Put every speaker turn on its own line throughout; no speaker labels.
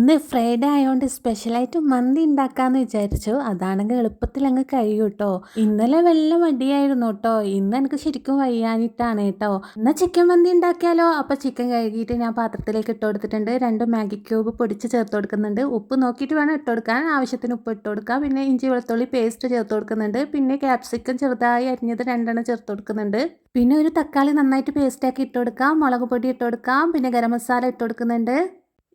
ഇന്ന് ഫ്രൈഡേ ആയതുകൊണ്ട് സ്പെഷ്യലായിട്ട് മന്തി ഉണ്ടാക്കാമെന്ന് വിചാരിച്ചു. അതാണെങ്കിൽ എളുപ്പത്തിൽ അങ്ങ് കഴിയും കേട്ടോ. ഇന്നലെ വല്ല മടിയായിരുന്നു കേട്ടോ. ഇന്ന് എനിക്ക് ശരിക്കും വയ്യാഞ്ഞിട്ടാണ് കേട്ടോ. എന്നാൽ ചിക്കൻ മന്തി ഉണ്ടാക്കിയാലോ? അപ്പോൾ ചിക്കൻ കഴുകിയിട്ട് ഞാൻ പാത്രത്തിലേക്ക് ഇട്ട് കൊടുത്തിട്ടുണ്ട്. 2 മാഗി ക്യൂബ് പൊടിച്ച് ചേർത്ത് കൊടുക്കുന്നുണ്ട്. ഉപ്പ് നോക്കിയിട്ട് വേണം ഇട്ട് കൊടുക്കാൻ. ആവശ്യത്തിന് ഉപ്പ് ഇട്ട് കൊടുക്കുക. പിന്നെ ഇഞ്ചി വെളുത്തുള്ളി പേസ്റ്റ് ചേർത്ത് കൊടുക്കുന്നുണ്ട്. പിന്നെ ക്യാപ്സിക്കം ചെറുതായി അരിഞ്ഞത് 2 ചേർത്ത് കൊടുക്കുന്നുണ്ട്. പിന്നെ ഒരു തക്കാളി നന്നായിട്ട് പേസ്റ്റാക്കി ഇട്ട് കൊടുക്കാം. മുളക് പൊടി ഇട്ട് കൊടുക്കാം. പിന്നെ ഗരം മസാല ഇട്ട് കൊടുക്കുന്നുണ്ട്.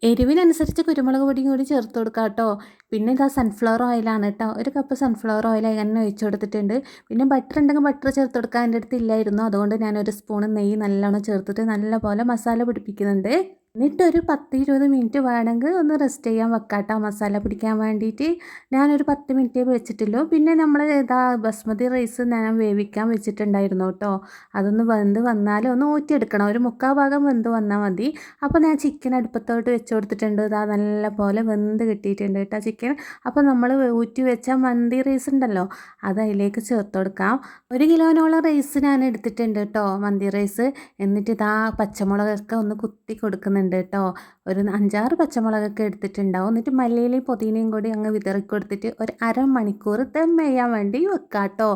എരിവിനനുസരിച്ച് കുരുമുളക് പൊടിയും കൂടി ചേർത്ത് കൊടുക്കാം കേട്ടോ. പിന്നെ ഇതാ സൺഫ്ലവർ ഓയിലാണ് കേട്ടോ. 1 കപ്പ് സൺഫ്ലവർ ഓയിൽ തന്നെ ഒഴിച്ച് കൊടുത്തിട്ടുണ്ട്. പിന്നെ ബട്ടർ ഉണ്ടെങ്കിൽ ബട്ടർ ചേർത്ത് കൊടുക്കാൻ എൻ്റെ അടുത്ത് ഇല്ലായിരുന്നു. അതുകൊണ്ട് ഞാൻ 1 സ്പൂൺ നെയ്യ് നല്ലോണം ചേർത്തിട്ട് നല്ലപോലെ മസാല പിടിപ്പിക്കുന്നുണ്ട്. എന്നിട്ടൊരു 10-20 മിനിറ്റ് വേണമെങ്കിൽ ഒന്ന് റെസ്റ്റ് ചെയ്യാൻ വെക്കാം കേട്ടോ, മസാല പിടിക്കാൻ വേണ്ടിയിട്ട്. ഞാനൊരു 10 മിനിറ്റേ വെച്ചിട്ടുള്ളൂ. പിന്നെ നമ്മൾ ഇതാ ബസ്മതി റൈസ് ഞാൻ വേവിക്കാൻ വെച്ചിട്ടുണ്ടായിരുന്നു കേട്ടോ. അതൊന്ന് വെന്ത് വന്നാൽ ഒന്ന് ഊറ്റിയെടുക്കണം. ഒരു 3/4 ഭാഗം വെന്ത് വന്നാൽ മതി. അപ്പോൾ ഞാൻ ചിക്കൻ അടുപ്പത്തോട്ട് വെച്ച് കൊടുത്തിട്ടുണ്ട്. ഇതാ നല്ല പോലെ വെന്ത് കിട്ടിയിട്ടുണ്ട് കേട്ടോ ചിക്കൻ. അപ്പോൾ നമ്മൾ ഊറ്റി വെച്ച മന്തി റൈസ് ഉണ്ടല്ലോ, അത് അതിലേക്ക് ചേർത്ത് കൊടുക്കാം. 1 കിലോനോളം റൈസ് ഞാൻ എടുത്തിട്ടുണ്ട് കേട്ടോ, മന്തി റൈസ്. എന്നിട്ട് ഇതാ പച്ചമുളകൊക്കെ ഒന്ന് കുത്തി കൊടുക്കുന്നുണ്ട് കേട്ടോ. ഒരു 5-6 പച്ചമുളകൊക്കെ എടുത്തിട്ടുണ്ടാവും. എന്നിട്ട് മല്ലിയിലയും പുതിനയും കൂടി അങ്ങ് വിതറി കൊടുത്തിട്ട് ഒരു അരമണിക്കൂർ ദം ചെയ്യാൻ വേണ്ടി വെക്കാം കേട്ടോ.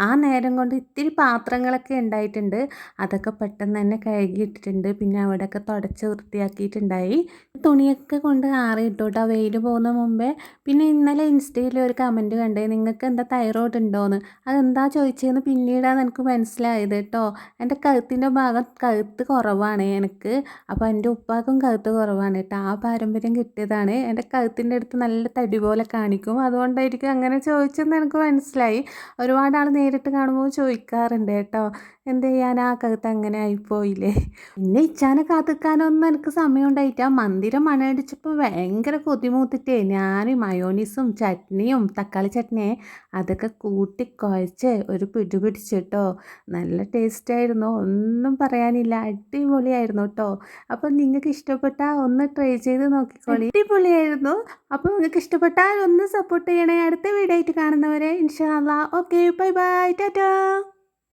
ആ നേരം കൊണ്ട് ഇത്തിരി പാത്രങ്ങളൊക്കെ ഉണ്ടായിട്ടുണ്ട്. അതൊക്കെ പെട്ടെന്ന് തന്നെ കഴുകിയിട്ടിട്ടുണ്ട്. പിന്നെ അവിടെയൊക്കെ തുടച്ച് വൃത്തിയാക്കിയിട്ടുണ്ടായി. തുണിയൊക്കെ കൊണ്ട് ആറിയിട്ടു കേട്ടോ, വെയിൽ പോകുന്ന മുമ്പേ. പിന്നെ ഇന്നലെ ഇൻസ്റ്റയിൽ ഒരു കമൻറ്റ് കണ്ടേ, നിങ്ങൾക്ക് എന്താ തൈറോയ്ഡ് ഉണ്ടോയെന്ന്. അതെന്താ ചോദിച്ചതെന്ന് പിന്നീടാണ് എനിക്ക് മനസ്സിലായത് കേട്ടോ. എൻ്റെ കഴുത്തിൻ്റെ ഭാഗം കഴുത്ത് കുറവാണ് എനിക്ക്. അപ്പോൾ എൻ്റെ ഉപ്പാക്കും കഴുത്ത് കുറവാണ് കേട്ടോ. ആ പാരമ്പര്യം കിട്ടിയതാണ്. എൻ്റെ കഴുത്തിൻ്റെ അടുത്ത് നല്ല തടി പോലെ കാണിക്കും. അതുകൊണ്ടായിരിക്കും അങ്ങനെ ചോദിച്ചെന്ന് എനിക്ക് മനസ്സിലായി. ഒരുപാട് ആൾ നേരിട്ട് കാണുമ്പോൾ ചോദിക്കാറുണ്ട് കേട്ടോ, എന്ത് ചെയ്യാൻ ആ കഴുത്ത് അങ്ങനെ ആയിപ്പോയില്ലേ. പിന്നെ ഇച്ചാനെ കാത്തിക്കാനൊന്നും എനിക്ക് സമയം ഉണ്ടായിട്ടാ. മന്തിരം മണയടിച്ചപ്പോൾ ഭയങ്കര കൊതിമൂത്തിട്ടേ ഞാൻ മയോണീസും ചട്നിയും തക്കാളി ചട്നിയെ അതൊക്കെ കൂട്ടി കുഴച്ച് ഒരു പിടി പിടിച്ചിട്ടോ. നല്ല ടേസ്റ്റായിരുന്നു, ഒന്നും പറയാനില്ല. അടിപൊളിയായിരുന്നു കേട്ടോ. അപ്പോൾ നിങ്ങൾക്ക് ഇഷ്ടപ്പെട്ടാൽ ഒന്ന് ട്രൈ ചെയ്ത് നോക്കിക്കോളി. അടിപൊളിയായിരുന്നു. അപ്പോൾ നിങ്ങൾക്ക് ഇഷ്ടപ്പെട്ടാൽ ഒന്ന് സപ്പോർട്ട് ചെയ്യണേ. അടുത്ത വീഡിയോ ആയിട്ട് കാണുന്നവരെ ഇൻഷാ അല്ലാ. Okay, bye bye, Tata.